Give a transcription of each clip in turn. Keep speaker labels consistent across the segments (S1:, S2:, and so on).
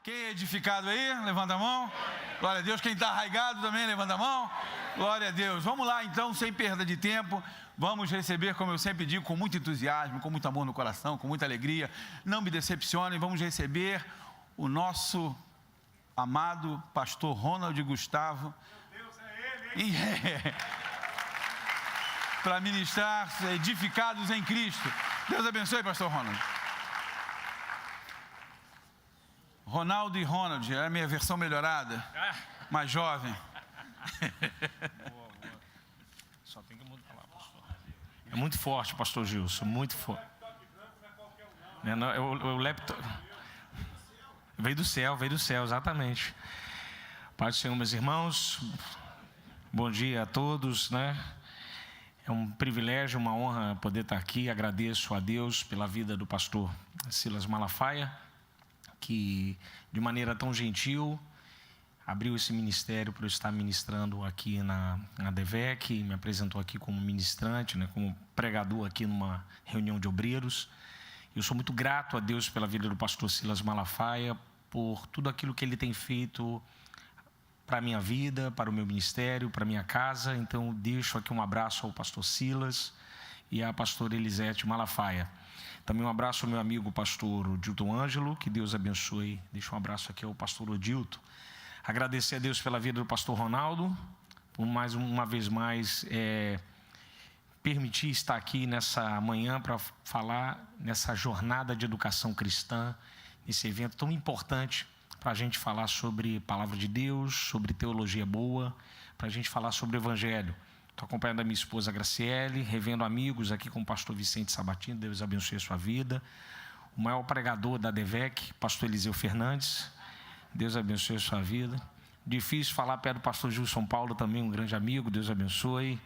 S1: Quem é edificado aí, levanta a mão. Glória a Deus. Quem está arraigado também, levanta a mão. Glória a Deus. Vamos lá então, sem perda de tempo. Vamos receber, como eu sempre digo, com muito entusiasmo, com muito amor no coração, com muita alegria. Não me decepcionem, vamos receber o nosso amado pastor Ronald Gustavo. Meu Deus, é ele, hein? Para ministrar edificados em Cristo. Deus abençoe, pastor Ronald. Ronaldo e Ronald, é a minha versão melhorada, mais jovem.
S2: Boa. Só tem que mudar lá, pastor. É muito forte, pastor Gilson, muito forte. O laptop veio do céu, exatamente. Pai do Senhor, meus irmãos, bom dia a todos, né? É um privilégio, uma honra poder estar aqui. Agradeço a Deus pela vida do pastor Silas Malafaia, que de maneira tão gentil abriu esse ministério para eu estar ministrando aqui na DEVEC, me apresentou aqui como ministrante, né, como pregador aqui numa reunião de obreiros. Eu sou muito grato a Deus pela vida do pastor Silas Malafaia, por tudo aquilo que ele tem feito para a minha vida, para o meu ministério, para a minha casa. Então deixo aqui um abraço ao pastor Silas e à pastora Elisete Malafaia. Também um abraço ao meu amigo pastor Odilton Ângelo, que Deus abençoe. Deixo um abraço aqui ao pastor Odilton. Agradecer a Deus pela vida do pastor Ronaldo, por mais uma vez mais permitir estar aqui nessa manhã para falar nessa jornada de educação cristã, nesse evento tão importante para a gente falar sobre a palavra de Deus, sobre teologia boa, para a gente falar sobre o evangelho. Estou acompanhando a minha esposa Graciele, revendo amigos aqui com o pastor Vicente Sabatino, Deus abençoe a sua vida. O maior pregador da DEVEC, pastor Eliseu Fernandes, Deus abençoe a sua vida. Difícil falar perto do pastor Gilson Paulo também, um grande amigo, Deus abençoe.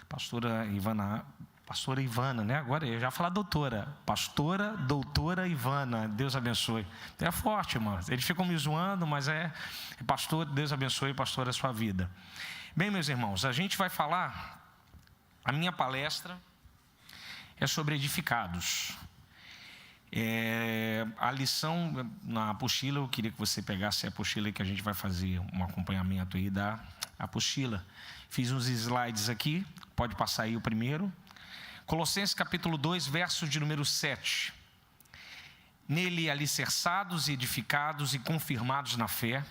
S2: Pastora Ivana, né? Agora eu já falar doutora. Pastora, doutora Ivana, Deus abençoe. É forte, irmão. Eles ficam me zoando, mas é pastor, Deus abençoe, pastor, a sua vida. Bem, meus irmãos, a gente vai falar, a minha palestra é sobre edificados. A lição na apostila, eu queria que você pegasse a apostila que a gente vai fazer um acompanhamento aí da apostila. Fiz uns slides aqui, pode passar aí o primeiro. Colossenses capítulo 2, verso de número 7. Nele alicerçados e edificados e confirmados na fé,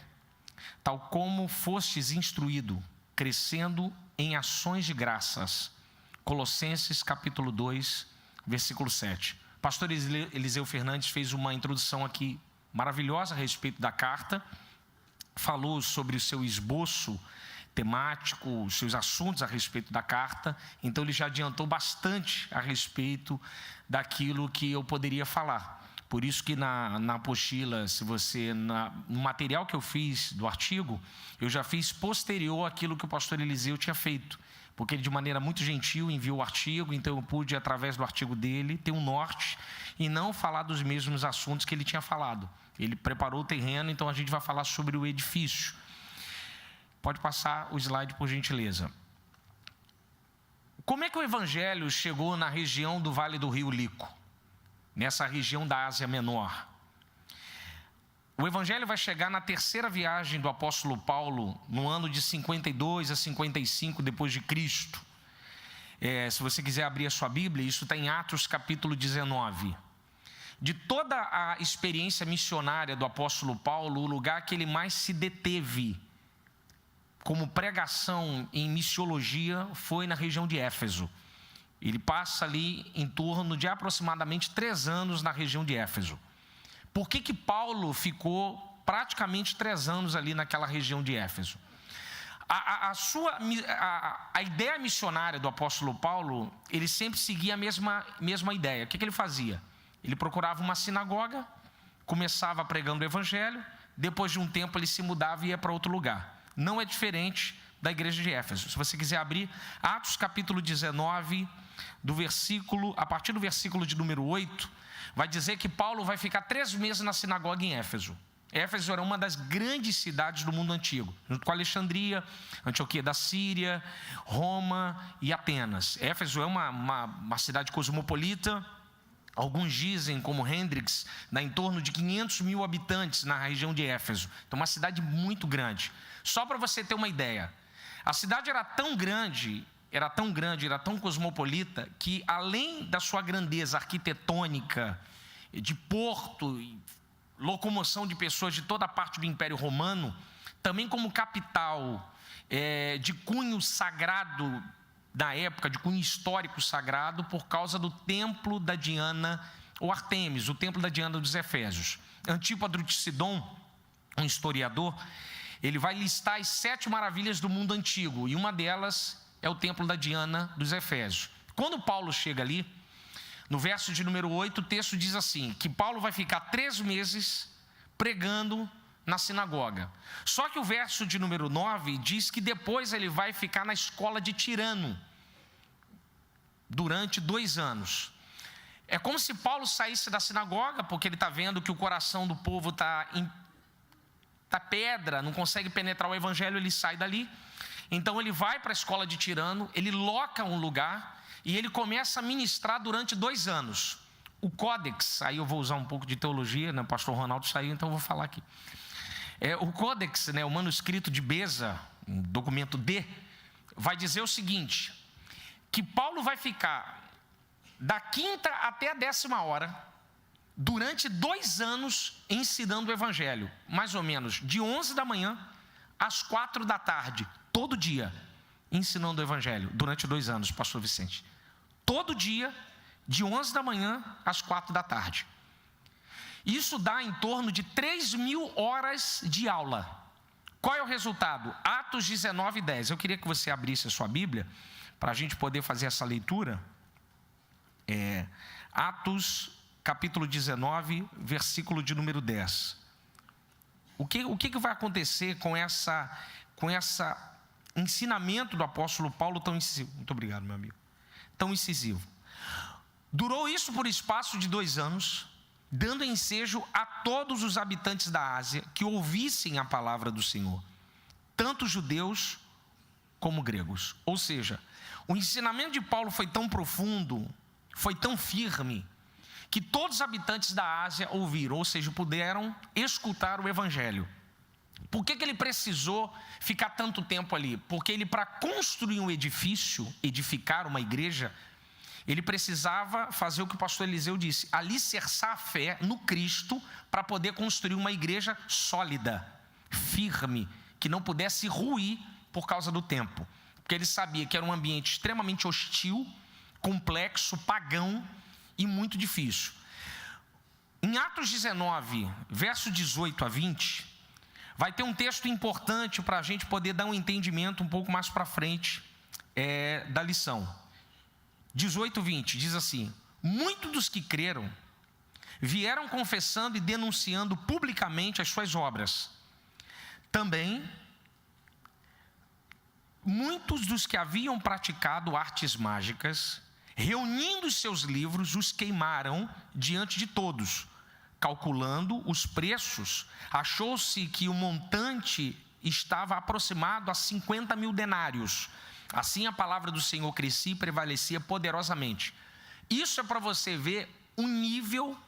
S2: tal como fostes instruído, crescendo em ações de graças. Colossenses capítulo 2, versículo 7. Pastor Eliseu Fernandes fez uma introdução aqui maravilhosa a respeito da carta, falou sobre o seu esboço temático, os seus assuntos a respeito da carta, então ele já adiantou bastante a respeito daquilo que eu poderia falar. Por isso que na apostila, se você, no material que eu fiz do artigo, eu já fiz posterior àquilo que o pastor Eliseu tinha feito, porque ele de maneira muito gentil enviou o artigo, então eu pude, através do artigo dele, ter um norte e não falar dos mesmos assuntos que ele tinha falado. Ele preparou o terreno, então a gente vai falar sobre o edifício. Pode passar o slide, por gentileza. Como é que o evangelho chegou na região do Vale do Rio Lico? Nessa região da Ásia Menor. O evangelho vai chegar na terceira viagem do apóstolo Paulo, no ano de 52 a 55 depois de Cristo. Se você quiser abrir a sua Bíblia, isso está em Atos capítulo 19. De toda a experiência missionária do apóstolo Paulo, o lugar que ele mais se deteve como pregação em missiologia foi na região de Éfeso. Ele passa ali em torno de aproximadamente 3 anos na região de Éfeso. Por que Paulo ficou praticamente 3 anos ali naquela região de Éfeso? A ideia missionária do apóstolo Paulo, ele sempre seguia a mesma ideia. O que ele fazia? Ele procurava uma sinagoga, começava pregando o evangelho, depois de um tempo ele se mudava e ia para outro lugar. Não é diferente da igreja de Éfeso. Se você quiser abrir Atos capítulo 19, a partir do versículo de número 8, vai dizer que Paulo vai ficar 3 meses na sinagoga em Éfeso. Éfeso era uma das grandes cidades do mundo antigo, junto com Alexandria, Antioquia da Síria, Roma e Atenas. Éfeso é uma cidade cosmopolita, Alguns dizem, como Hendrix, dá em torno de 500 mil habitantes na região de Éfeso. Então, uma cidade muito grande. Só para você ter uma ideia, a cidade era tão grande, era tão cosmopolita, que além da sua grandeza arquitetônica, de porto, locomoção de pessoas de toda a parte do Império Romano, também como capital de cunho sagrado da época, de cunho histórico sagrado, por causa do templo da Diana, ou Artemis, o templo da Diana dos Efésios. Antípatro de Sidom, um historiador, ele vai listar as 7 maravilhas do mundo antigo, e uma delas é o templo da Diana dos Efésios. Quando Paulo chega ali, no verso de número 8, o texto diz assim, que Paulo vai ficar 3 meses pregando na sinagoga. Só que o verso de número 9 diz que depois ele vai ficar na escola de Tirano, durante 2 anos. É como se Paulo saísse da sinagoga, porque ele está vendo que o coração do povo está pedra, não consegue penetrar o evangelho, ele sai dali. Então ele vai para a escola de Tirano, ele loca um lugar e ele começa a ministrar durante 2 anos. O Códex, aí eu vou usar um pouco de teologia, né? O pastor Ronaldo saiu, então eu vou falar aqui. O Códex, né, o manuscrito de Beza, documento D, vai dizer o seguinte, que Paulo vai ficar da 5ª até a 10ª hora, durante 2 anos, ensinando o evangelho, mais ou menos de 11 da manhã às 4 da tarde, todo dia, ensinando o evangelho, durante 2 anos, pastor Vicente. Todo dia, de 11 da manhã às 4 da tarde. Isso dá em torno de 3.000 horas de aula. Qual é o resultado? Atos 19, 10. Eu queria que você abrisse a sua Bíblia, para a gente poder fazer essa leitura. Atos, capítulo 19, versículo de número 10. O que vai acontecer com essa ensinamento do apóstolo Paulo tão incisivo? Muito obrigado, meu amigo. Tão incisivo. Durou isso por espaço de 2 anos, dando ensejo a todos os habitantes da Ásia que ouvissem a palavra do Senhor, tanto judeus como gregos. Ou seja, o ensinamento de Paulo foi tão profundo, foi tão firme, que todos os habitantes da Ásia ouviram, ou seja, puderam escutar o evangelho. Por que ele precisou ficar tanto tempo ali? Porque ele, para construir um edifício, edificar uma igreja, ele precisava fazer o que o pastor Eliseu disse, alicerçar a fé no Cristo, para poder construir uma igreja sólida, firme, que não pudesse ruir por causa do tempo. Porque ele sabia que era um ambiente extremamente hostil, complexo, pagão e muito difícil. Em Atos 19, verso 18 a 20, vai ter um texto importante para a gente poder dar um entendimento um pouco mais para frente da lição. 18, 20, diz assim: muitos dos que creram vieram confessando e denunciando publicamente as suas obras. Também, muitos dos que haviam praticado artes mágicas, reunindo os seus livros, os queimaram diante de todos. Calculando os preços, achou-se que o montante estava aproximado a 50.000 denários. Assim a palavra do Senhor crescia e prevalecia poderosamente. Isso é para você ver um nível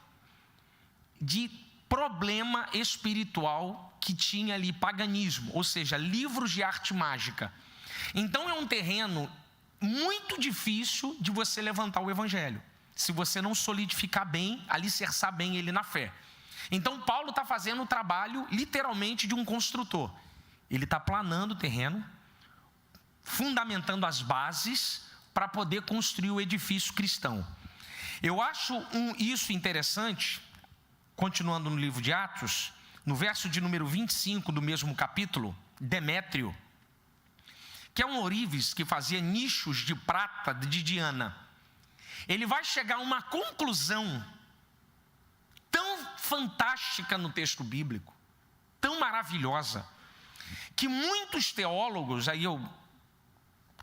S2: de problema espiritual que tinha ali, paganismo, ou seja, livros de arte mágica. Então é um terreno muito difícil de você levantar o evangelho, se você não solidificar bem, alicerçar bem ele na fé. Então Paulo está fazendo o trabalho literalmente de um construtor. Ele está planando o terreno, fundamentando as bases para poder construir o edifício cristão. Eu acho isso interessante, continuando no livro de Atos, no verso de número 25 do mesmo capítulo, Demétrio, que é um ourives que fazia nichos de prata de Diana, ele vai chegar a uma conclusão tão fantástica no texto bíblico, tão maravilhosa, que muitos teólogos, aí eu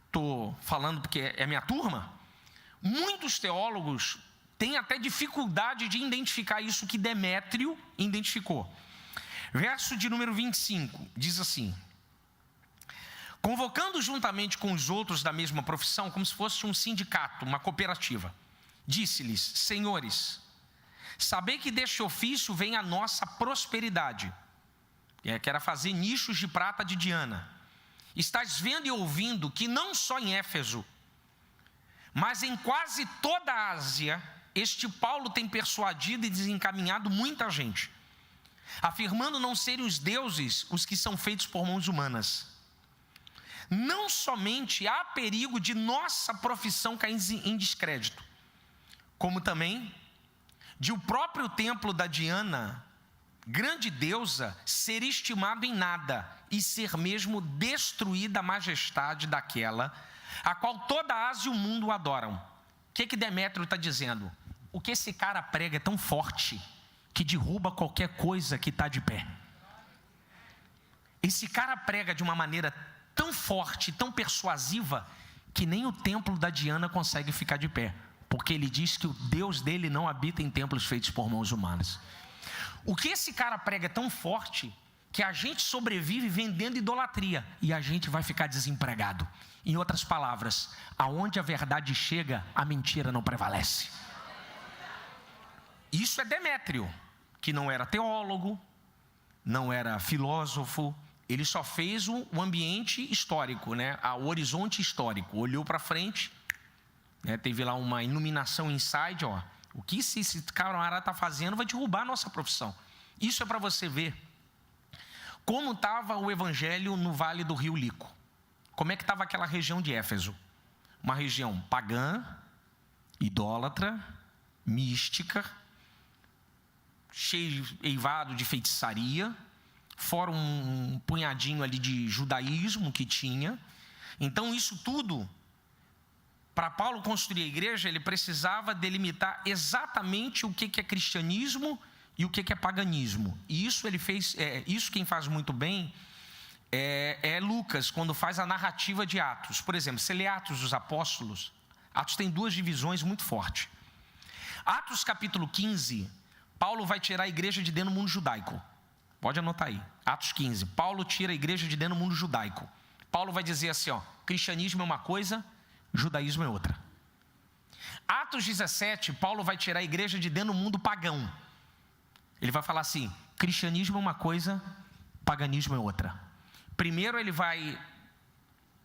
S2: estou falando porque é minha turma, muitos teólogos têm até dificuldade de identificar isso que Demétrio identificou. Verso de número 25, diz assim: convocando juntamente com os outros da mesma profissão, como se fosse um sindicato, uma cooperativa, Disse-lhes: senhores, sabei que deste ofício vem a nossa prosperidade, que era fazer nichos de prata de Diana. Estais vendo e ouvindo que não só em Éfeso, mas em quase toda a Ásia, este Paulo tem persuadido e desencaminhado muita gente, afirmando não serem os deuses os que são feitos por mãos humanas. Não somente há perigo de nossa profissão cair em descrédito, como também de o próprio templo da Diana, grande deusa, ser estimado em nada e ser mesmo destruída a majestade daquela a qual toda a Ásia e o mundo adoram. O que Demétrio está dizendo? O que esse cara prega é tão forte que derruba qualquer coisa que está de pé. Esse cara prega de uma maneira tão forte, tão persuasiva, que nem o templo da Diana consegue ficar de pé, porque ele diz que o Deus dele não habita em templos feitos por mãos humanas. O que esse cara prega é tão forte que a gente sobrevive vendendo idolatria e a gente vai ficar desempregado. Em outras palavras, aonde a verdade chega, a mentira não prevalece. Isso é Demétrio, que não era teólogo, não era filósofo, ele só fez o ambiente histórico, né? O horizonte histórico, olhou para frente, né? Teve lá uma iluminação inside, ó. O que esse camarada está fazendo vai derrubar a nossa profissão. Isso é para você ver como estava o evangelho no vale do rio Lico. Como é que estava aquela região de Éfeso? Uma região pagã, idólatra, mística, cheio eivado de feitiçaria, fora um punhadinho ali de judaísmo que tinha. Então isso tudo, para Paulo construir a igreja, ele precisava delimitar exatamente o que é cristianismo e o que é paganismo. E isso ele fez, isso quem faz muito bem é Lucas, quando faz a narrativa de Atos. Por exemplo, você lê Atos dos Apóstolos, Atos tem duas divisões muito fortes. Atos capítulo 15, Paulo vai tirar a igreja de dentro do mundo judaico. Pode anotar aí, Atos 15, Paulo tira a igreja de dentro do mundo judaico. Paulo vai dizer assim, ó, cristianismo é uma coisa, judaísmo é outra. Atos 17, Paulo vai tirar a igreja de dentro do mundo pagão. Ele vai falar assim, cristianismo é uma coisa, paganismo é outra. Primeiro ele vai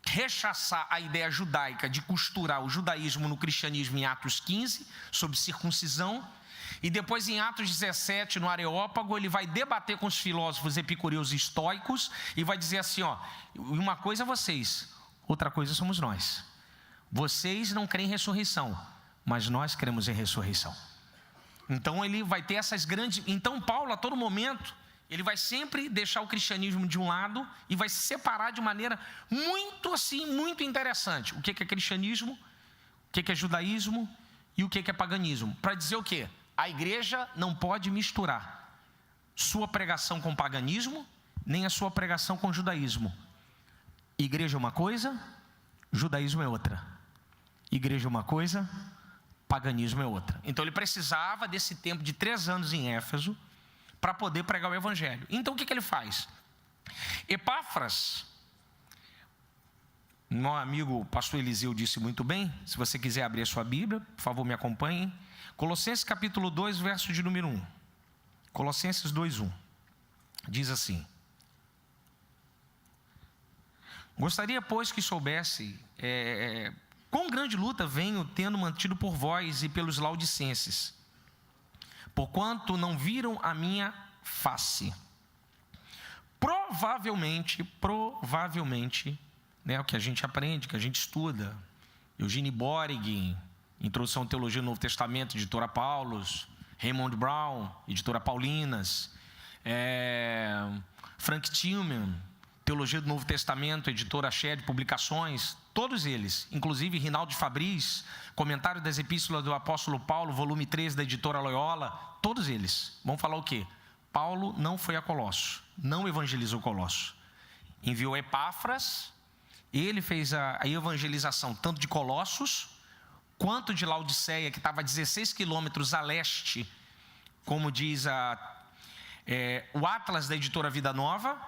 S2: rechaçar a ideia judaica de costurar o judaísmo no cristianismo em Atos 15, sobre circuncisão. E depois em Atos 17, no Areópago, ele vai debater com os filósofos epicureus e estoicos e vai dizer assim, ó, uma coisa é vocês, outra coisa somos nós. Vocês não creem em ressurreição, mas nós cremos em ressurreição. Então ele vai ter essas grandes... Então Paulo, a todo momento, ele vai sempre deixar o cristianismo de um lado e vai se separar de maneira muito assim, muito interessante. O que é cristianismo, o que é judaísmo e o que é paganismo. Para dizer o quê? A igreja não pode misturar sua pregação com paganismo, nem a sua pregação com judaísmo. Igreja é uma coisa, judaísmo é outra. Igreja é uma coisa, paganismo é outra. Então ele precisava desse tempo de 3 anos em Éfeso para poder pregar o evangelho. Então o que ele faz? Epáfras, meu amigo pastor Eliseu disse muito bem, se você quiser abrir a sua Bíblia, por favor me acompanhem. Colossenses capítulo 2, verso de número 1. Colossenses 2, 1. Diz assim: gostaria, pois, que soubesse quão grande luta venho tendo mantido por vós e pelos laodicenses, porquanto não viram a minha face. Provavelmente, né, o que a gente aprende, que a gente estuda, Eugene Borg, Introdução à Teologia do Novo Testamento, editora Paulus, Raymond Brown, editora Paulinas, Frank Tillman, Teologia do Novo Testamento, editora Shed Publicações, todos eles, inclusive Rinaldo de Fabris, Comentário das Epístolas do Apóstolo Paulo, volume 3 da editora Loyola, todos eles vão falar o quê? Paulo não foi a Colossos, não evangelizou Colossos, enviou Epáfras, ele fez a evangelização tanto de Colossos, quanto de Laodiceia, que estava a 16 quilômetros a leste, como diz o Atlas da editora Vida Nova,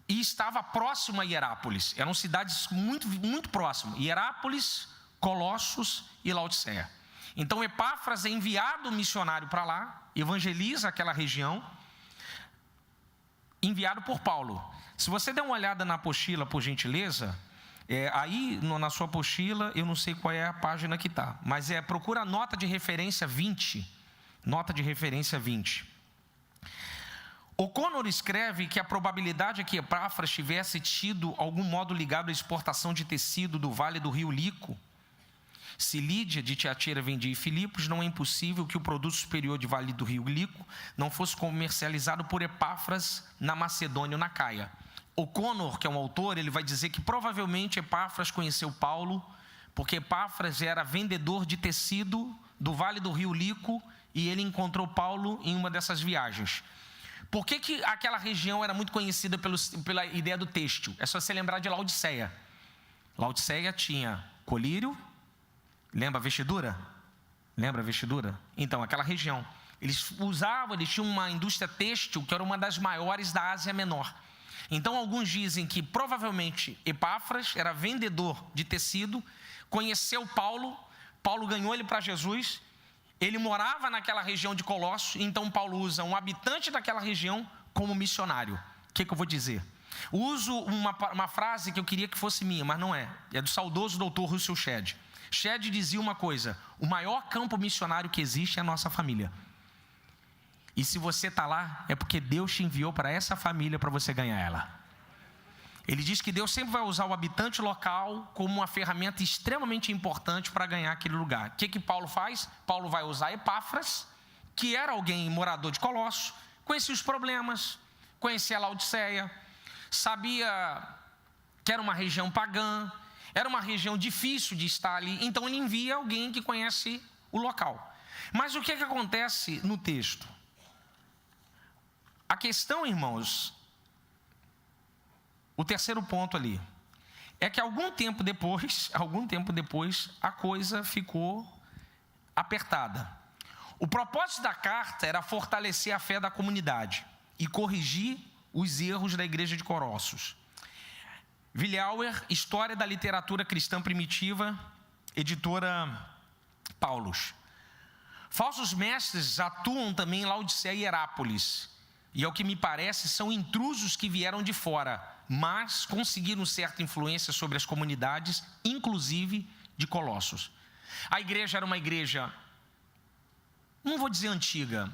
S2: e estava próximo a Hierápolis. Eram cidades muito, muito próximas, Hierápolis, Colossos e Laodiceia. Então Epáfras é enviado missionário para lá, evangeliza aquela região, enviado por Paulo. Se você der uma olhada na apostila, por gentileza, aí na sua apostila, eu não sei qual é a página que está, mas procura a nota de referência 20. Nota de referência 20. O'Connor escreve que a probabilidade é que Epáfras tivesse tido algum modo ligado à exportação de tecido do vale do rio Lico. Se Lídia de Tiatira vendia em Filipos, não é impossível que o produto superior de vale do rio Lico não fosse comercializado por Epáfras na Macedônia ou na Caia. O'Connor, que é um autor, ele vai dizer que provavelmente Epáfras conheceu Paulo, porque Epáfras era vendedor de tecido do vale do rio Lico e ele encontrou Paulo em uma dessas viagens. Por que aquela região era muito conhecida pela ideia do têxtil? É só você lembrar de Laodiceia. Laodiceia tinha colírio, lembra a vestidura? Lembra a vestidura? Então, aquela região. Eles tinham uma indústria têxtil que era uma das maiores da Ásia Menor. Então, alguns dizem que provavelmente Epáfras era vendedor de tecido, conheceu Paulo, Paulo ganhou ele para Jesus, ele morava naquela região de Colossos, então Paulo usa um habitante daquela região como missionário. O que eu vou dizer? Uso uma frase que eu queria que fosse minha, mas não é. É do saudoso doutor Russell Shedd. Shedd dizia uma coisa: o maior campo missionário que existe é a nossa família. E se você está lá, é porque Deus te enviou para essa família para você ganhar ela. Ele diz que Deus sempre vai usar o habitante local como uma ferramenta extremamente importante para ganhar aquele lugar. O que Paulo faz? Paulo vai usar Epáfras, que era alguém morador de Colossos, conhecia os problemas, conhecia a Laodiceia, sabia que era uma região pagã, era uma região difícil de estar ali, então ele envia alguém que conhece o local. Mas o que acontece no texto? A questão, irmãos, o terceiro ponto ali, é que algum tempo depois, a coisa ficou apertada. O propósito da carta era fortalecer a fé da comunidade e corrigir os erros da igreja de Colossos. Wiliauer, História da Literatura Cristã Primitiva, editora Paulus. Falsos mestres atuam também em Laodiceia e Herápolis, e ao que me parece são intrusos que vieram de fora, mas conseguiram certa influência sobre as comunidades, inclusive de Colossos. A igreja era uma igreja, não vou dizer antiga,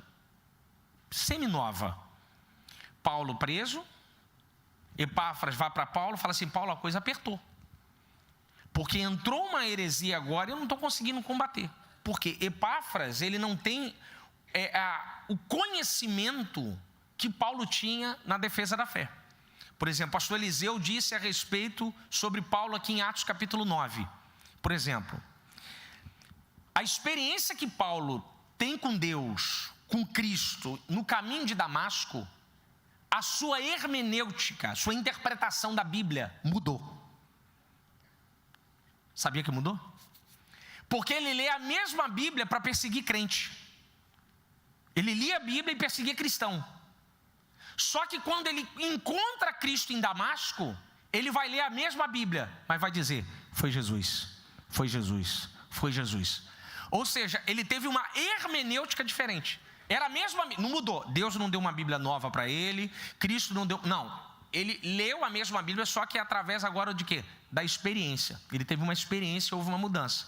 S2: semi-nova. Paulo preso, Epáfras vai para Paulo e fala assim: Paulo, a coisa apertou, porque entrou uma heresia agora e eu não estou conseguindo combater. Porque Epáfras, ele não tem o conhecimento que Paulo tinha na defesa da fé. Por exemplo, o pastor Eliseu disse a respeito sobre Paulo aqui em Atos capítulo 9. Por exemplo, a experiência que Paulo tem com Deus, com Cristo, no caminho de Damasco, a sua hermenêutica, sua interpretação da Bíblia mudou. Sabia que mudou? Porque ele lê a mesma Bíblia para perseguir crente. Ele lia a Bíblia e perseguia cristão. Só que quando ele encontra Cristo em Damasco, ele vai ler a mesma Bíblia, mas vai dizer: foi Jesus, foi Jesus, foi Jesus. Ou seja, ele teve uma hermenêutica diferente. Era a mesma, não mudou. Deus não deu uma Bíblia nova para ele, Cristo não deu, não. Ele leu a mesma Bíblia, só que através agora de quê? Da experiência. Ele teve uma experiência, houve uma mudança.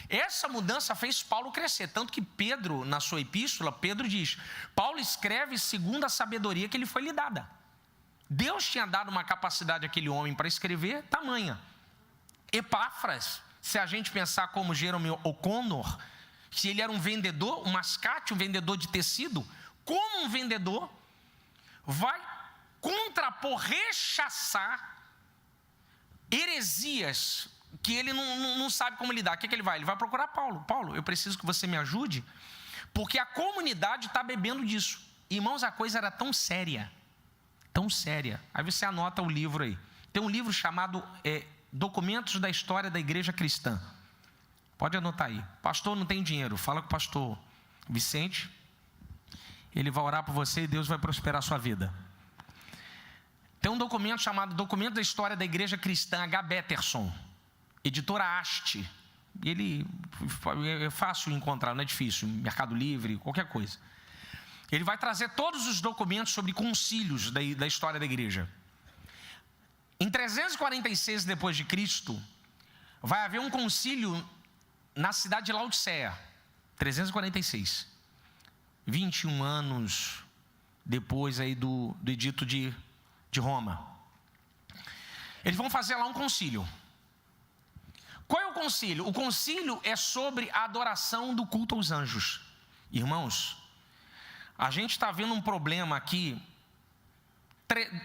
S2: Essa mudança fez Paulo crescer, tanto que Pedro, na sua epístola, Pedro diz: Paulo escreve segundo a sabedoria que lhe foi lhe dada. Deus tinha dado uma capacidade àquele homem para escrever tamanha. Epáfras, se a gente pensar como Jeremy O'Connor, se ele era um vendedor, um mascate, um vendedor de tecido, como um vendedor, vai contrapor, rechaçar heresias que ele não sabe como lidar. O que ele vai? Ele vai procurar Paulo. Paulo, eu preciso que você me ajude, porque a comunidade está bebendo disso. Irmãos, a coisa era tão séria, tão séria. Aí você anota o livro aí. Tem um livro chamado Documentos da História da Igreja Cristã. Pode anotar aí. Pastor, não tem dinheiro. Fala com o pastor Vicente. Ele vai orar por você e Deus vai prosperar a sua vida. Tem um documento chamado Documento da História da Igreja Cristã, H. Betterson, editora Haste, Ele é fácil encontrar, não é difícil, Mercado Livre, qualquer coisa. Ele vai trazer todos os documentos sobre concílios da história da igreja. Em 346 depois de Cristo, vai haver um concílio na cidade de Laodiceia. 346. 21 anos depois aí do edito de Roma. Eles vão fazer lá um concílio. Qual é o concílio? O concílio é sobre a adoração do culto aos anjos. Irmãos, a gente está vendo um problema aqui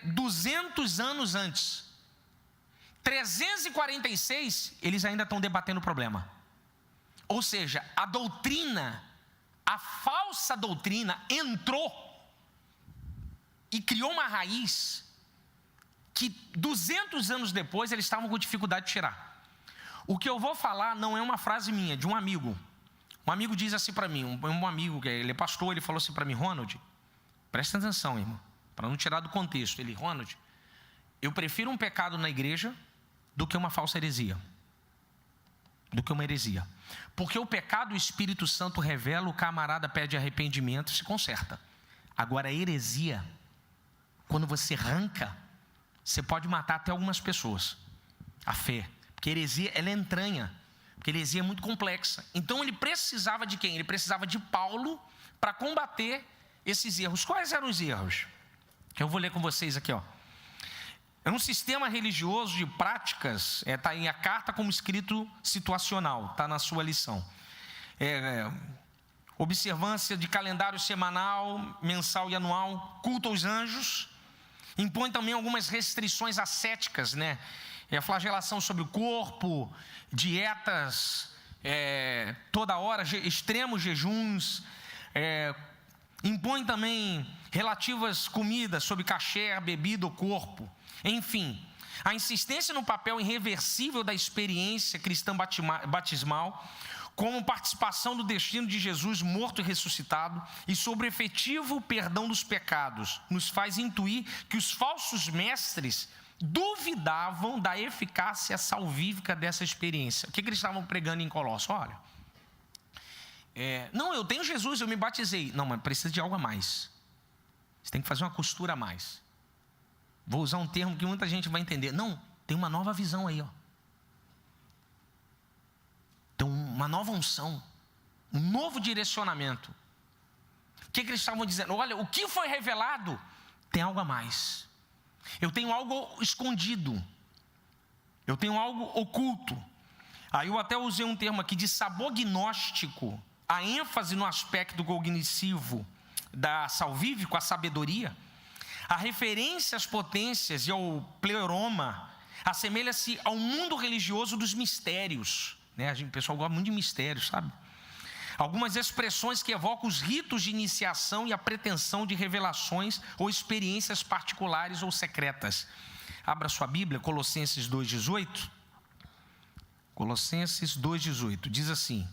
S2: 200 anos antes. 346, eles ainda estão debatendo o problema. Ou seja, a doutrina, a falsa doutrina entrou e criou uma raiz que 200 anos depois eles estavam com dificuldade de tirar. O que eu vou falar não é uma frase minha, de um amigo. Um amigo diz assim para mim, um amigo, ele é pastor, ele falou assim para mim: Ronald, presta atenção, irmão, para não tirar do contexto. Ele: Ronald, eu prefiro um pecado na igreja do que uma falsa heresia. Do que uma heresia. Porque o pecado o Espírito Santo revela, o camarada pede arrependimento e se conserta. Agora a heresia, quando você arranca, você pode matar até algumas pessoas. A fé. Porque a heresia, ela é entranha. Porque a heresia é muito complexa. Então ele precisava de quem? Ele precisava de Paulo para combater esses erros. Quais eram os erros? Eu vou ler com vocês aqui, ó. É um sistema religioso de práticas, está em a carta como escrito situacional, está na sua lição. Observância de calendário semanal, mensal e anual, culto aos anjos. Impõe também algumas restrições ascéticas, né? A flagelação sobre o corpo, dietas, toda hora, extremos jejuns. Impõe também relativas comidas sobre kasher, bebida ou corpo. Enfim, a insistência no papel irreversível da experiência cristã batismal, como participação do destino de Jesus morto e ressuscitado, e sobre o efetivo perdão dos pecados, nos faz intuir que os falsos mestres duvidavam da eficácia salvífica dessa experiência. O que eles estavam pregando em Colossos? Olha, não, eu tenho Jesus, eu me batizei. Não, mas precisa de algo a mais. Você tem que fazer uma costura a mais. Vou usar um termo que muita gente vai entender. Não, tem uma nova visão aí, ó. Tem uma nova unção, um novo direcionamento. O que eles estavam dizendo? Olha, o que foi revelado tem algo a mais. Eu tenho algo escondido. Eu tenho algo oculto. Aí eu até usei um termo aqui de sabor gnóstico. A ênfase no aspecto cognitivo da salvífico, a sabedoria. A referência às potências e ao pleroma assemelha-se ao mundo religioso dos mistérios. Né? O pessoal gosta muito de mistérios, sabe? Algumas expressões que evocam os ritos de iniciação e a pretensão de revelações ou experiências particulares ou secretas. Abra sua Bíblia, Colossenses 2,18. Colossenses 2,18. Diz assim: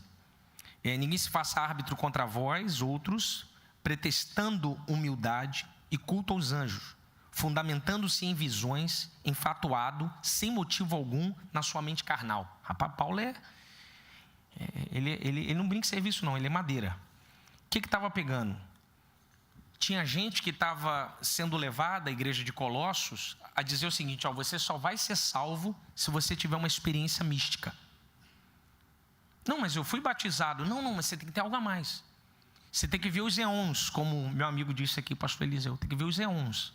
S2: ninguém se faça árbitro contra vós, outros, pretextando humildade e culto aos anjos, fundamentando-se em visões, enfatuado, sem motivo algum, na sua mente carnal. Rapaz, Paulo ele não brinca em serviço não, ele é madeira. O que estava pegando? Tinha gente que estava sendo levada à igreja de Colossos a dizer o seguinte: ó, você só vai ser salvo se você tiver uma experiência mística. Não, mas eu fui batizado. Não, mas você tem que ter algo a mais. Você tem que ver os éons, como meu amigo disse aqui, pastor Eliseu, tem que ver os éons.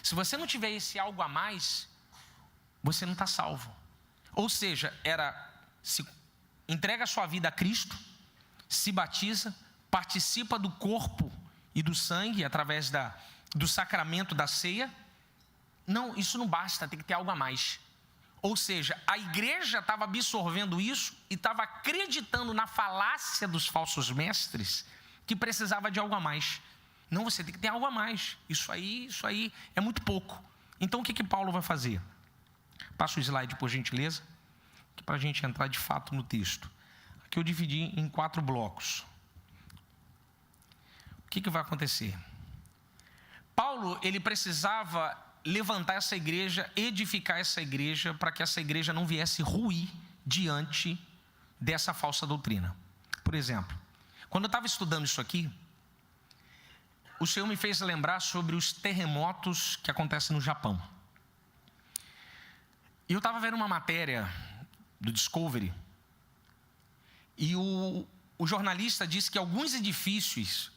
S2: Se você não tiver esse algo a mais, você não está salvo. Ou seja, se entrega a sua vida a Cristo, se batiza, participa do corpo e do sangue através do sacramento da ceia. Não, isso não basta, tem que ter algo a mais. Ou seja, a igreja estava absorvendo isso e estava acreditando na falácia dos falsos mestres que precisava de algo a mais. Não, você tem que ter algo a mais. Isso aí é muito pouco. Então o que Paulo vai fazer? Passa o slide, por gentileza, para a gente entrar de fato no texto. Aqui eu dividi em 4 blocos. O que vai acontecer? Paulo, ele precisava levantar essa igreja, edificar essa igreja, para que essa igreja não viesse ruir diante dessa falsa doutrina. Por exemplo, quando eu estava estudando isso aqui, o Senhor me fez lembrar sobre os terremotos que acontecem no Japão. E eu estava vendo uma matéria do Discovery, e o jornalista disse que alguns edifícios,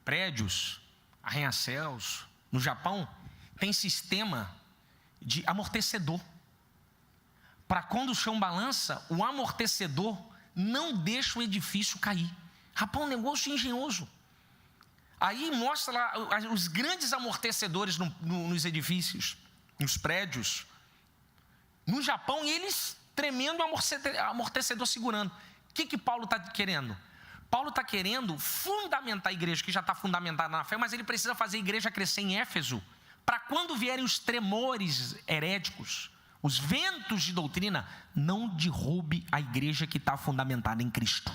S2: prédios, arranha-céus, no Japão, tem sistema de amortecedor. Para quando o chão balança, o amortecedor não deixa o edifício cair. Rapaz, um negócio engenhoso. Aí mostra lá os grandes amortecedores nos edifícios, nos prédios. No Japão, e eles tremendo amortecedor segurando. O que Paulo está querendo? Paulo está querendo fundamentar a igreja, que já está fundamentada na fé, mas ele precisa fazer a igreja crescer em Éfeso, para quando vierem os tremores heréticos, os ventos de doutrina, não derrube a igreja que está fundamentada em Cristo.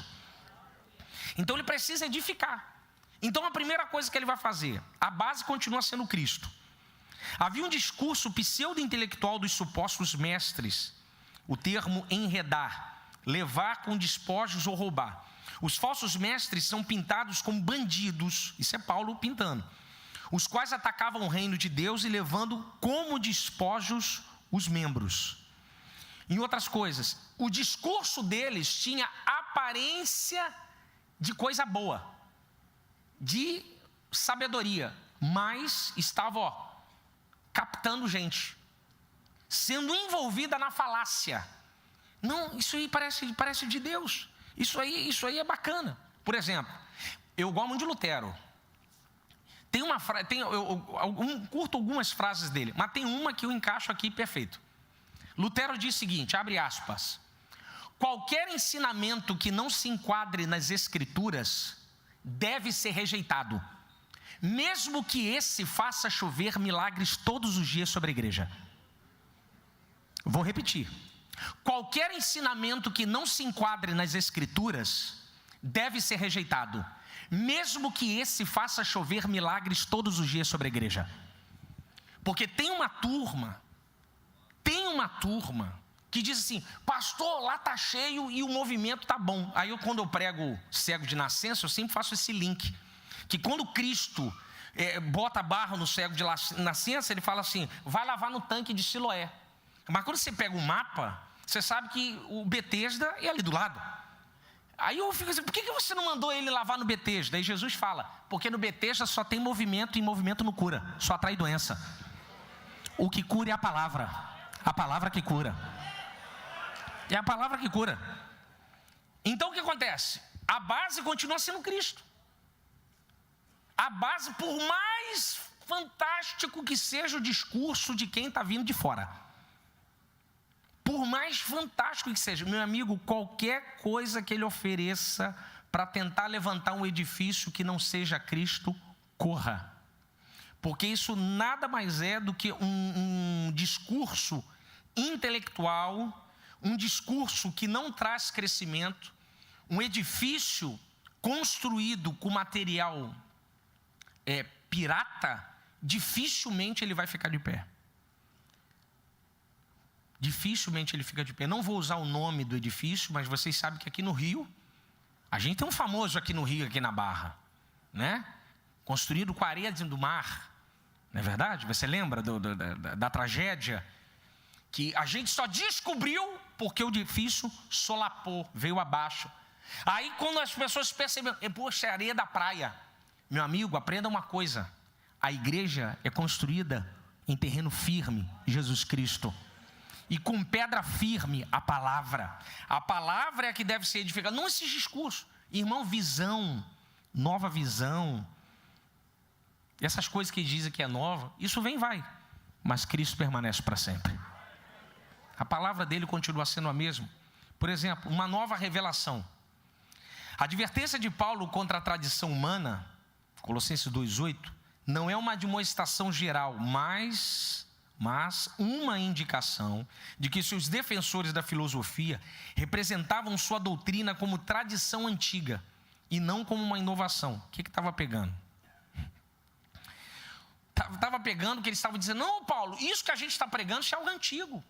S2: Então ele precisa edificar. Então a primeira coisa que ele vai fazer, a base continua sendo Cristo. Havia um discurso pseudo-intelectual dos supostos mestres, o termo enredar, levar com despojos ou roubar. Os falsos mestres são pintados como bandidos, isso é Paulo pintando, os quais atacavam o reino de Deus e levando como despojos os membros. Em outras coisas, o discurso deles tinha aparência de coisa boa, de sabedoria, mas estava, captando gente, sendo envolvida na falácia. Não, isso aí parece de Deus. Isso aí é bacana. Por exemplo, eu gosto muito de Lutero. Eu curto algumas frases dele, mas tem uma que eu encaixo aqui perfeito. Lutero diz o seguinte, abre aspas: qualquer ensinamento que não se enquadre nas Escrituras deve ser rejeitado, mesmo que esse faça chover milagres todos os dias sobre a igreja. Vou repetir. Qualquer ensinamento que não se enquadre nas Escrituras deve ser rejeitado, mesmo que esse faça chover milagres todos os dias sobre a igreja. Porque tem uma turma que diz assim, pastor, lá está cheio e o movimento está bom. Aí quando eu prego cego de nascença, eu sempre faço esse link, que quando Cristo bota barro no cego de nascença, ele fala assim, vai lavar no tanque de Siloé. Mas quando você pega o mapa, você sabe que o Betesda é ali do lado. Aí eu fico assim, por que você não mandou ele lavar no Betesda? Aí Jesus fala, porque no Betesda só tem movimento e movimento não cura, só atrai doença. O que cura é a palavra que cura. É a palavra que cura. Então o que acontece? A base continua sendo Cristo. A base, por mais fantástico que seja o discurso de quem está vindo de fora, por mais fantástico que seja, meu amigo, qualquer coisa que ele ofereça para tentar levantar um edifício que não seja Cristo, corra. Porque isso nada mais é do que um discurso intelectual, um discurso que não traz crescimento, um edifício construído com material pirata, dificilmente ele vai ficar de pé. Dificilmente ele fica de pé. Não vou usar o nome do edifício, mas vocês sabem que aqui no Rio, a gente tem um famoso aqui no Rio, aqui na Barra, né? Construído com areia do mar, não é verdade? Você lembra da tragédia? Que a gente só descobriu porque o edifício solapou, veio abaixo. Aí quando as pessoas perceberam, poxa, é areia da praia. Meu amigo, aprenda uma coisa, a igreja é construída em terreno firme, Jesus Cristo. E com pedra firme, a palavra é a que deve ser edificada, não esses discursos. Irmão, visão, nova visão, essas coisas que dizem que é nova, isso vem e vai, mas Cristo permanece para sempre. A palavra dele continua sendo a mesma. Por exemplo, uma nova revelação. A advertência de Paulo contra a tradição humana, Colossenses 2,8, não é uma admoestação geral, mas uma indicação de que seus defensores da filosofia representavam sua doutrina como tradição antiga e não como uma inovação. O que estava pegando? Estava pegando que eles estavam dizendo, não, Paulo, isso que a gente está pregando isso é algo antigo.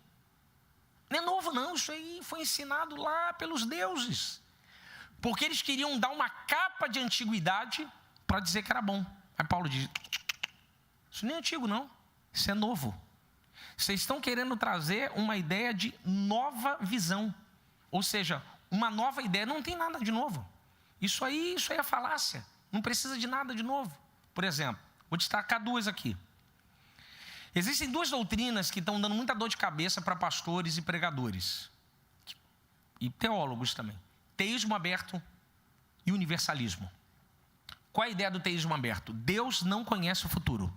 S2: Não é novo não, isso aí foi ensinado lá pelos deuses. Porque eles queriam dar uma capa de antiguidade para dizer que era bom. Aí Paulo diz, isso nem é antigo não, isso é novo. Vocês estão querendo trazer uma ideia de nova visão. Ou seja, uma nova ideia, não tem nada de novo. Isso aí é falácia, não precisa de nada de novo. Por exemplo, vou destacar duas aqui. Existem duas doutrinas que estão dando muita dor de cabeça para pastores e pregadores. E teólogos também. Teísmo aberto e universalismo. Qual é a ideia do teísmo aberto? Deus não conhece o futuro.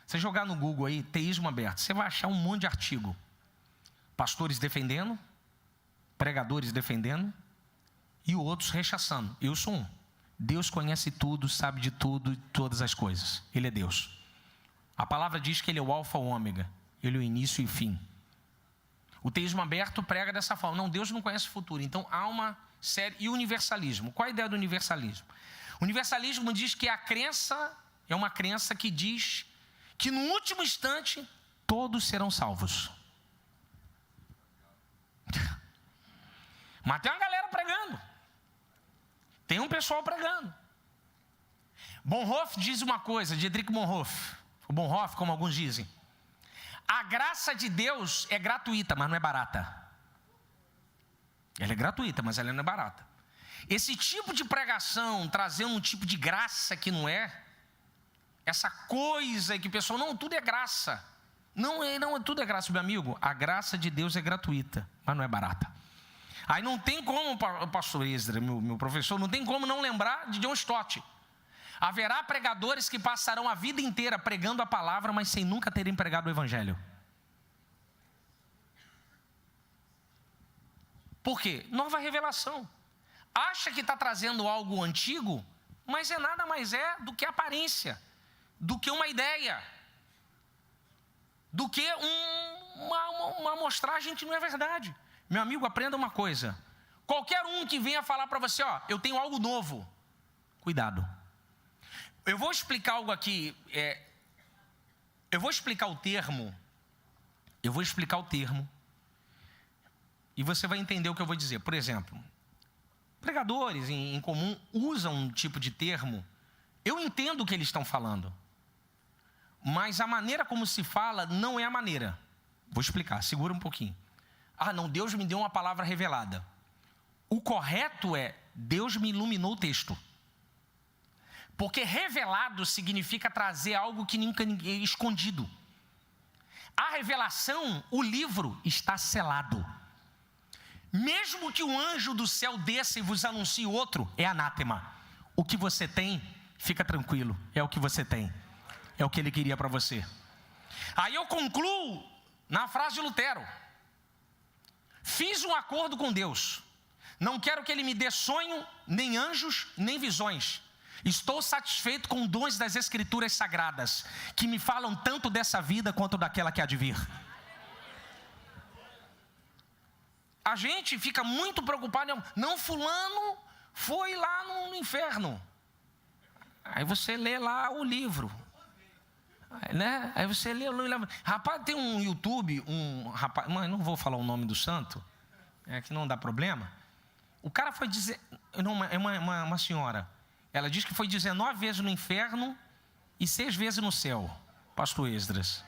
S2: Você jogar no Google aí, teísmo aberto, você vai achar um monte de artigo. Pastores defendendo, pregadores defendendo e outros rechaçando. Eu sou um. Deus conhece tudo, sabe de tudo e todas as coisas. Ele é Deus. A palavra diz que Ele é o alfa e o ômega. Ele é o início e o fim. O teísmo aberto prega dessa forma. Não, Deus não conhece o futuro. Então há uma série. E o universalismo? Qual a ideia do universalismo? O universalismo diz que a crença é uma crença que diz que no último instante todos serão salvos. Mas tem uma galera pregando. Tem um pessoal pregando. Bonhoeffer diz uma coisa, Dietrich Bonhoeffer, o Bonhoeffer, como alguns dizem. A graça de Deus é gratuita, mas não é barata. Ela é gratuita, mas ela não é barata. Esse tipo de pregação, trazendo um tipo de graça que não é, essa coisa que o pessoal, não, tudo é graça. Não, tudo é graça, meu amigo. A graça de Deus é gratuita, mas não é barata. Aí não tem como, o pastor Esdra, meu professor, não tem como não lembrar de John Stott. Haverá pregadores que passarão a vida inteira pregando a palavra, mas sem nunca terem pregado o evangelho. Por quê? Nova revelação. Acha que está trazendo algo antigo, mas é nada mais do que aparência, do que uma ideia, do que uma amostragem que não é verdade. Meu amigo, aprenda uma coisa. Qualquer um que venha falar para você, eu tenho algo novo, cuidado. Eu vou explicar algo aqui, eu vou explicar o termo, e você vai entender o que eu vou dizer. Por exemplo, pregadores em comum usam um tipo de termo, eu entendo o que eles estão falando, mas a maneira como se fala não é a maneira. Vou explicar, segura um pouquinho. Não, Deus me deu uma palavra revelada. O correto é, Deus me iluminou o texto. Porque revelado significa trazer algo que nunca ninguém escondido. A revelação, o livro, está selado. Mesmo que o anjo do céu desça e vos anuncie outro, é anátema. O que você tem, fica tranquilo, é o que você tem. É o que ele queria para você. Aí eu concluo na frase de Lutero. Fiz um acordo com Deus. Não quero que Ele me dê sonho, nem anjos, nem visões. Estou satisfeito com dons das Escrituras Sagradas, que me falam tanto dessa vida quanto daquela que há de vir. A gente fica muito preocupado. Não, fulano foi lá no inferno. Aí você lê lá o livro. Né? Aí você lê, rapaz, tem um YouTube, mas não vou falar o nome do santo, que não dá problema. O cara foi dizer, uma senhora, ela diz que foi 19 vezes no inferno e 6 vezes no céu, pastor Esdras.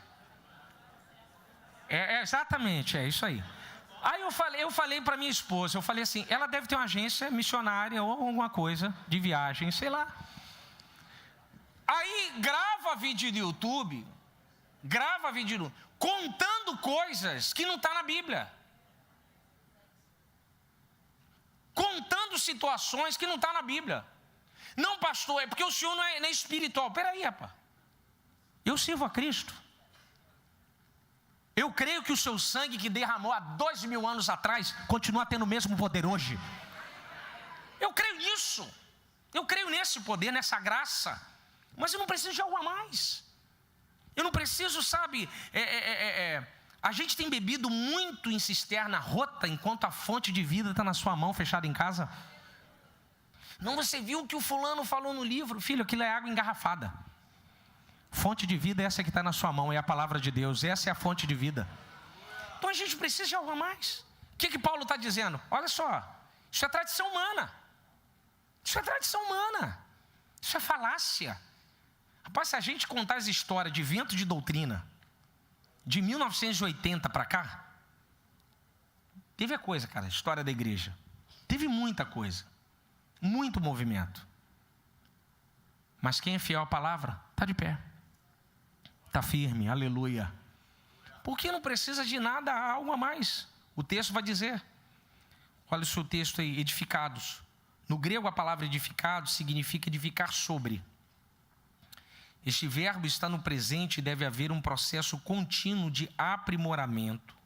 S2: Exatamente, é isso aí. Aí eu falei para minha esposa, eu falei assim, ela deve ter uma agência missionária ou alguma coisa de viagem, sei lá. Aí grava vídeo no YouTube, contando coisas que não está na Bíblia. Contando situações que não está na Bíblia. Não, pastor, é porque o senhor não é espiritual. Peraí, rapaz. Eu sirvo a Cristo. Eu creio que o seu sangue que derramou há 2000 anos atrás continua tendo o mesmo poder hoje. Eu creio nisso. Eu creio nesse poder, nessa graça. Mas eu não preciso de algo a mais. Eu não preciso, sabe, a gente tem bebido muito em cisterna rota, enquanto a fonte de vida está na sua mão, fechada em casa. Não, você viu o que o fulano falou no livro? Filho, aquilo é água engarrafada. Fonte de vida é essa que está na sua mão, é a palavra de Deus, essa é a fonte de vida. Então a gente precisa de algo a mais. O que Paulo está dizendo? Olha só, isso é tradição humana. Isso é tradição humana. Isso é falácia. Rapaz, se a gente contar as histórias de vento de doutrina, de 1980 para cá, teve a coisa, cara, a história da igreja. Teve muita coisa. Muito movimento. Mas quem é fiel à palavra, está de pé. Está firme, aleluia. Porque não precisa de nada, há algo a mais. O texto vai dizer. Olha o seu texto aí, edificados. No grego a palavra edificados significa edificar sobre. Este verbo está no presente e deve haver um processo contínuo de aprimoramento,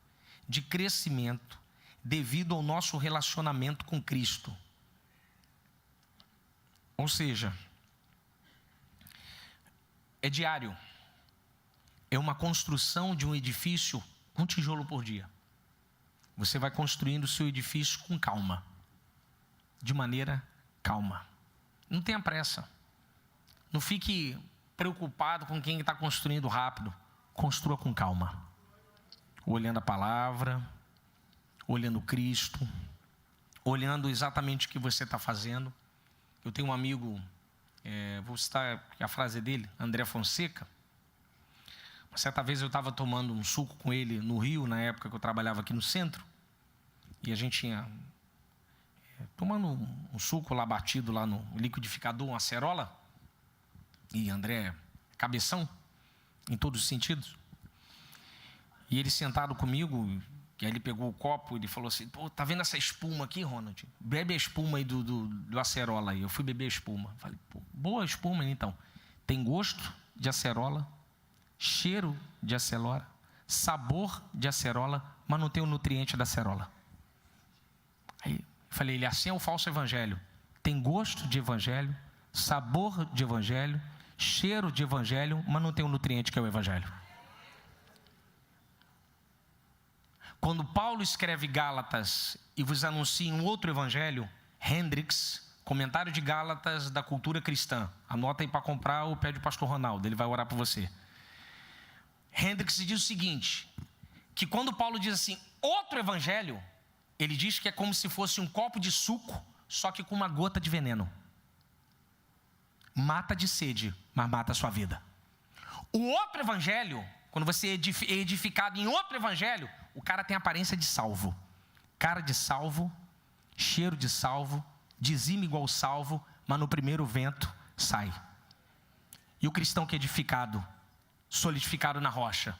S2: de crescimento, devido ao nosso relacionamento com Cristo. Ou seja, é diário. É uma construção de um edifício, um tijolo por dia. Você vai construindo o seu edifício com calma. De maneira calma. Não tenha pressa. Não fique preocupado com quem está construindo rápido. Construa com calma. Olhando a palavra, olhando Cristo, olhando exatamente o que você está fazendo. Eu tenho um amigo, vou citar a frase dele, André Fonseca. Uma certa vez eu estava tomando um suco com ele no Rio, na época que eu trabalhava aqui no centro. E a gente tinha tomando um suco lá batido lá no liquidificador, uma acerola. E André, cabeção, em todos os sentidos. E ele sentado comigo, e aí ele pegou o copo e ele falou assim: pô, tá vendo essa espuma aqui, Ronald? Bebe a espuma aí do acerola aí. Eu fui beber a espuma. Falei, pô, boa espuma então. Tem gosto de acerola, cheiro de acerola, sabor de acerola, mas não tem o nutriente da acerola. Aí falei, ele assim é o falso evangelho. Tem gosto de evangelho, sabor de evangelho, cheiro de evangelho, mas não tem o nutriente que é o evangelho. Quando Paulo escreve Gálatas e vos anuncia um outro evangelho, Hendricks, comentário de Gálatas da cultura cristã, anota aí para comprar ou pede o pastor Ronaldo, ele vai orar por você. Hendricks diz o seguinte, que quando Paulo diz assim, outro evangelho, ele diz que é como se fosse um copo de suco, só que com uma gota de veneno. Mata de sede, mas mata a sua vida. O outro evangelho, quando você é edificado em outro evangelho, o cara tem aparência de salvo. Cara de salvo, cheiro de salvo, dizime igual salvo, mas no primeiro vento sai. E o cristão que é edificado, solidificado na rocha,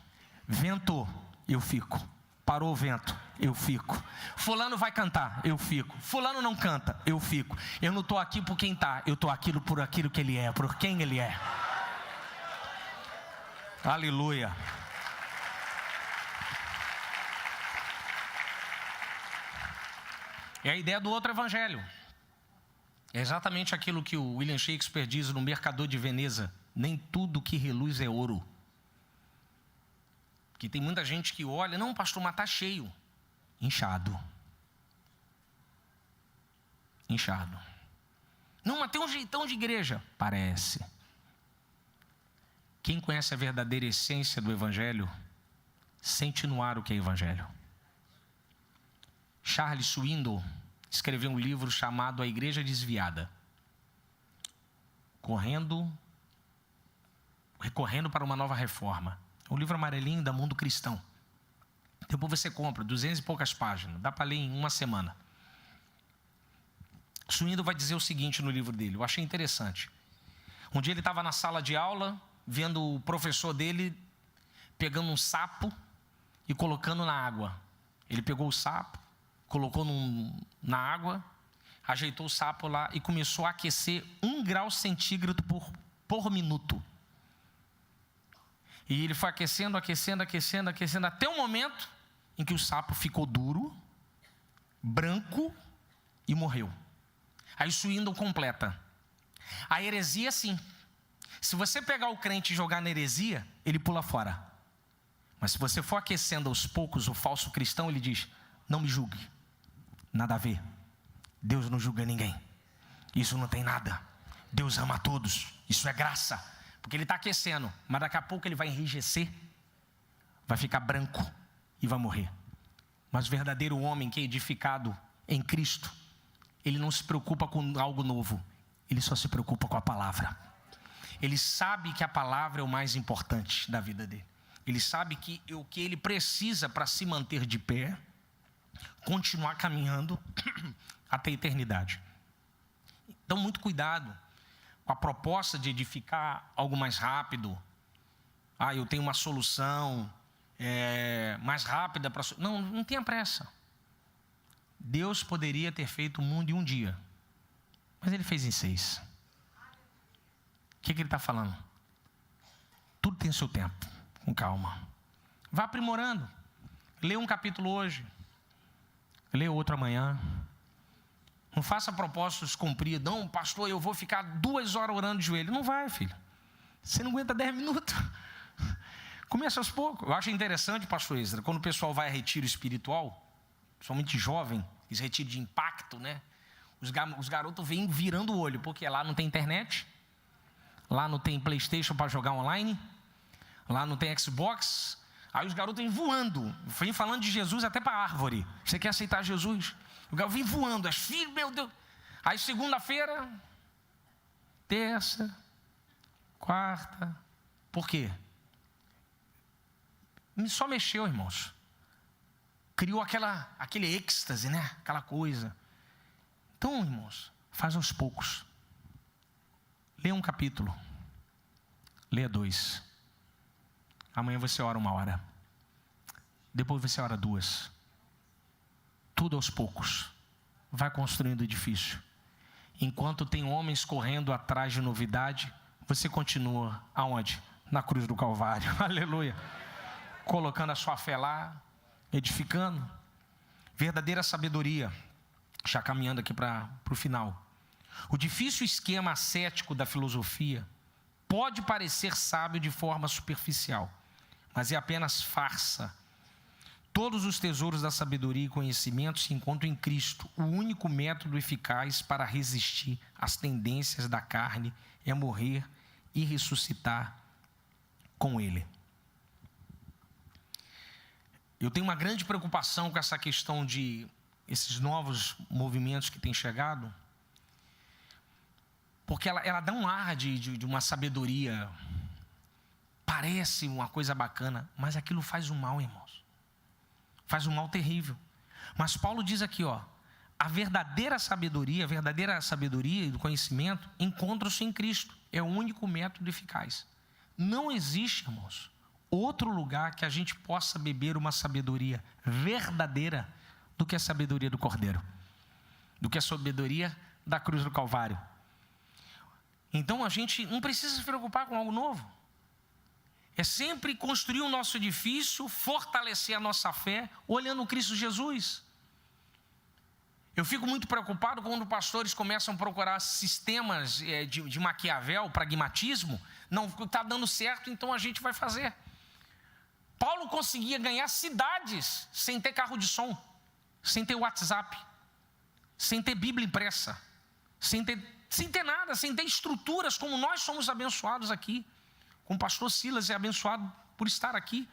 S2: ventou, eu fico. Parou o vento, eu fico. Fulano vai cantar, eu fico. Fulano não canta, eu fico. Eu não estou aqui por quem está, eu estou aqui por aquilo que ele é, por quem ele é. Aleluia. É a ideia do outro evangelho. É exatamente aquilo que o William Shakespeare diz no Mercador de Veneza: nem tudo que reluz é ouro. Que tem muita gente que olha, não, pastor, mas está cheio. Inchado. Inchado. Não, mas tem um jeitão de igreja. Parece. Quem conhece a verdadeira essência do evangelho, sente no ar o que é evangelho. Charles Swindoll escreveu um livro chamado A Igreja Desviada. Recorrendo para uma nova reforma. Um livro amarelinho da Mundo Cristão. Depois você compra, 200 e poucas páginas. Dá para ler em uma semana. Swindoll vai dizer o seguinte no livro dele. Eu achei interessante. Um dia ele estava na sala de aula, vendo o professor dele pegando um sapo e colocando na água. Ele pegou o sapo, colocou na água, ajeitou o sapo lá e começou a aquecer 1 grau centígrado por minuto. E ele foi aquecendo, até o momento em que o sapo ficou duro, branco e morreu. Aí Swindoll completa. A heresia, sim. Se você pegar o crente e jogar na heresia, ele pula fora. Mas se você for aquecendo aos poucos o falso cristão, ele diz, não me julgue. Nada a ver. Deus não julga ninguém. Isso não tem nada. Deus ama a todos. Isso é graça. Porque ele está aquecendo, mas daqui a pouco ele vai enrijecer, vai ficar branco e vai morrer. Mas o verdadeiro homem que é edificado em Cristo, ele não se preocupa com algo novo, ele só se preocupa com a palavra. Ele sabe que a palavra é o mais importante da vida dele. Ele sabe que o que ele precisa para se manter de pé, continuar caminhando até a eternidade. Então, muito cuidado com a proposta de edificar algo mais rápido. Eu tenho uma solução mais rápida para... Não tenha pressa. Deus poderia ter feito o mundo em um dia, mas Ele fez em 6. O que ele está falando? Tudo tem seu tempo, com calma. Vá aprimorando. Lê um capítulo hoje, lê outro amanhã. Não faça propósitos compridos. Não, pastor, eu vou ficar 2 horas orando de joelho. Não vai, filho. Você não aguenta 10 minutos. Começa aos poucos. Eu acho interessante, pastor Ezra, quando o pessoal vai a retiro espiritual, somente jovem, esse retiro de impacto, né? Os garotos vêm virando o olho, porque lá não tem internet, lá não tem PlayStation para jogar online, lá não tem Xbox. Aí os garotos vêm voando, vêm falando de Jesus até para a árvore. Você quer aceitar Jesus? O garoto vem voando, as filhas, meu Deus. Aí segunda-feira, terça, quarta. Por quê? Só mexeu, irmãos. Criou aquele êxtase, né? Aquela coisa. Então, irmãos, faz aos poucos. Lê um capítulo. Lê 2. Amanhã você ora 1 hora. Depois você ora 2. Tudo aos poucos. Vai construindo o edifício. Enquanto tem homens correndo atrás de novidade, você continua aonde? Na cruz do Calvário. Aleluia. Colocando a sua fé lá, edificando. Verdadeira sabedoria. Já caminhando aqui para o final. O difícil esquema ascético da filosofia pode parecer sábio de forma superficial, mas é apenas farsa. Todos os tesouros da sabedoria e conhecimento se encontram em Cristo. O único método eficaz para resistir às tendências da carne é morrer e ressuscitar com Ele. Eu tenho uma grande preocupação com essa questão de esses novos movimentos que têm chegado, porque ela dá um ar de uma sabedoria, parece uma coisa bacana, mas aquilo faz um mal, irmãos. Faz um mal terrível. Mas Paulo diz aqui, a verdadeira sabedoria e do conhecimento encontram-se em Cristo. É o único método eficaz. Não existe, irmãos, outro lugar que a gente possa beber uma sabedoria verdadeira do que a sabedoria do Cordeiro, do que a sabedoria da cruz do Calvário. Então a gente não precisa se preocupar com algo novo. É sempre construir o nosso edifício, fortalecer a nossa fé, olhando Cristo Jesus. Eu fico muito preocupado quando pastores começam a procurar sistemas de Maquiavel, pragmatismo. Não está dando certo, então a gente vai fazer. Paulo conseguia ganhar cidades sem ter carro de som, sem ter WhatsApp, sem ter Bíblia impressa, sem ter nada, sem ter estruturas como nós somos abençoados aqui. Como o pastor Silas é abençoado por estar aqui.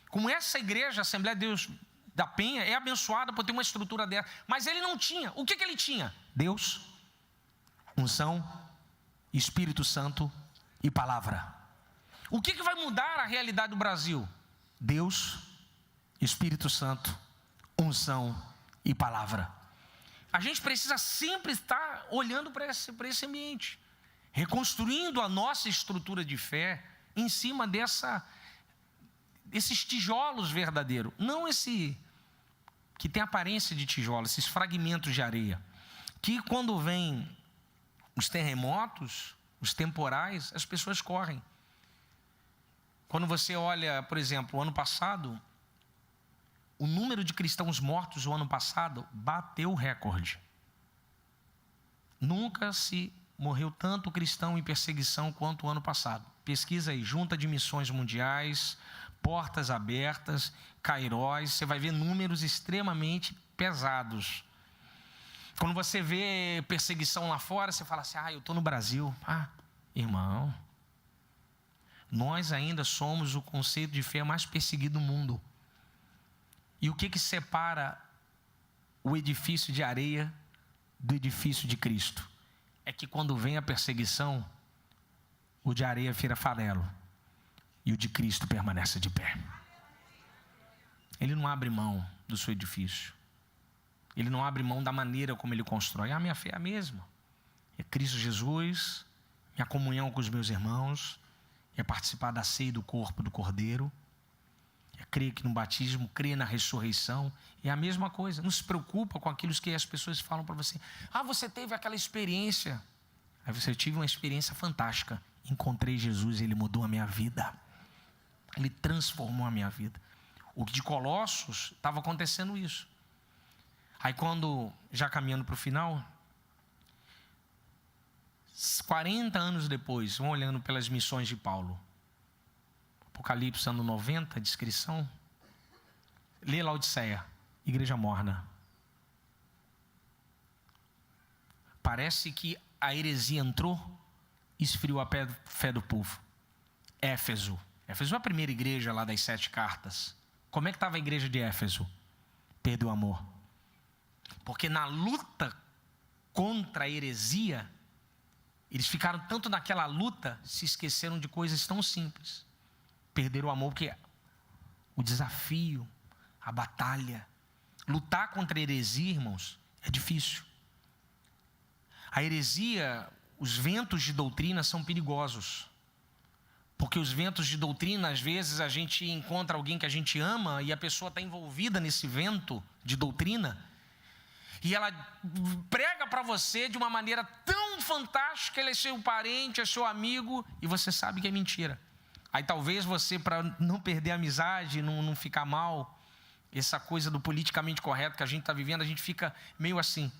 S2: Como essa igreja, a Assembleia de Deus da Penha, é abençoada por ter uma estrutura dessa. Mas ele não tinha. O que ele tinha? Deus, unção, Espírito Santo e palavra. O que vai mudar a realidade do Brasil? Deus, Espírito Santo, unção e palavra. A gente precisa sempre estar olhando para esse ambiente, reconstruindo a nossa estrutura de fé em cima desses tijolos verdadeiros, não esse que tem aparência de tijolo, esses fragmentos de areia, que quando vem os terremotos, os temporais, as pessoas correm. Quando você olha, por exemplo, o ano passado, o número de cristãos mortos o ano passado bateu o recorde. Nunca se morreu tanto cristão em perseguição quanto o ano passado. Pesquisa aí, Junta de Missões Mundiais, Portas Abertas, Kairos, você vai ver números extremamente pesados. Quando você vê perseguição lá fora, você fala assim, eu estou no Brasil. Irmão, nós ainda somos o conceito de fé mais perseguido do mundo. E o que separa o edifício de areia do edifício de Cristo? É que quando vem a perseguição, o de areia vira farelo e o de Cristo permanece de pé. Ele não abre mão do seu edifício. Ele não abre mão da maneira como ele constrói. A minha fé é a mesma. É Cristo Jesus, minha comunhão com os meus irmãos, é participar da ceia do corpo do Cordeiro, é crer que no batismo, crer na ressurreição. É a mesma coisa. Não se preocupa com aquilo que as pessoas falam para você. Ah, você teve aquela experiência. Aí você tive uma experiência fantástica. Encontrei Jesus e Ele mudou a minha vida. Ele transformou a minha vida. O que de Colossos estava acontecendo isso. Aí quando, já caminhando para o final, 40 anos depois, vão olhando pelas missões de Paulo. Apocalipse, ano 90, descrição. Lê Laodiceia, igreja morna. Parece que a heresia entrou, esfriou a fé do povo. Éfeso. Éfeso é a primeira igreja lá das 7 cartas. Como é que estava a igreja de Éfeso? Perdeu o amor. Porque na luta contra a heresia, eles ficaram tanto naquela luta, se esqueceram de coisas tão simples. Perderam o amor, porque o desafio, a batalha, lutar contra a heresia, irmãos, é difícil. A heresia, os ventos de doutrina são perigosos. Porque os ventos de doutrina, às vezes a gente encontra alguém que a gente ama e a pessoa está envolvida nesse vento de doutrina e ela prega para você de uma maneira tão fantástica, ele é seu parente, é seu amigo e você sabe que é mentira. Aí talvez você, para não perder a amizade, não ficar mal, essa coisa do politicamente correto que a gente está vivendo, a gente fica meio assim.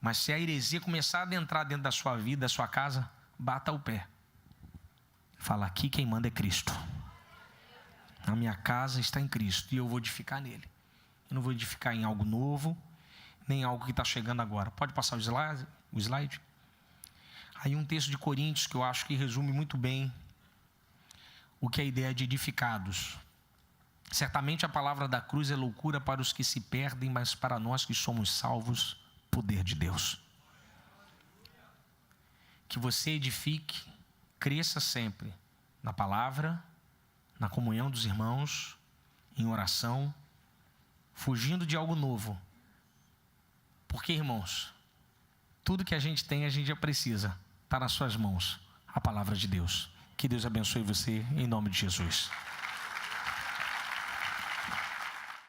S2: Mas se a heresia começar a adentrar dentro da sua vida, da sua casa, bata o pé. Fala, aqui quem manda é Cristo. A minha casa está em Cristo e eu vou edificar nele. Eu não vou edificar em algo novo, nem algo que está chegando agora. Pode passar o slide? Aí um texto de Coríntios que eu acho que resume muito bem o que é a ideia de edificados. Certamente a palavra da cruz é loucura para os que se perdem, mas para nós que somos salvos, poder de Deus. Que você edifique, cresça sempre na palavra, na comunhão dos irmãos, em oração, fugindo de algo novo. Porque, irmãos, tudo que a gente tem, a gente já precisa. Está nas suas mãos, a palavra de Deus. Que Deus abençoe você, em nome de Jesus.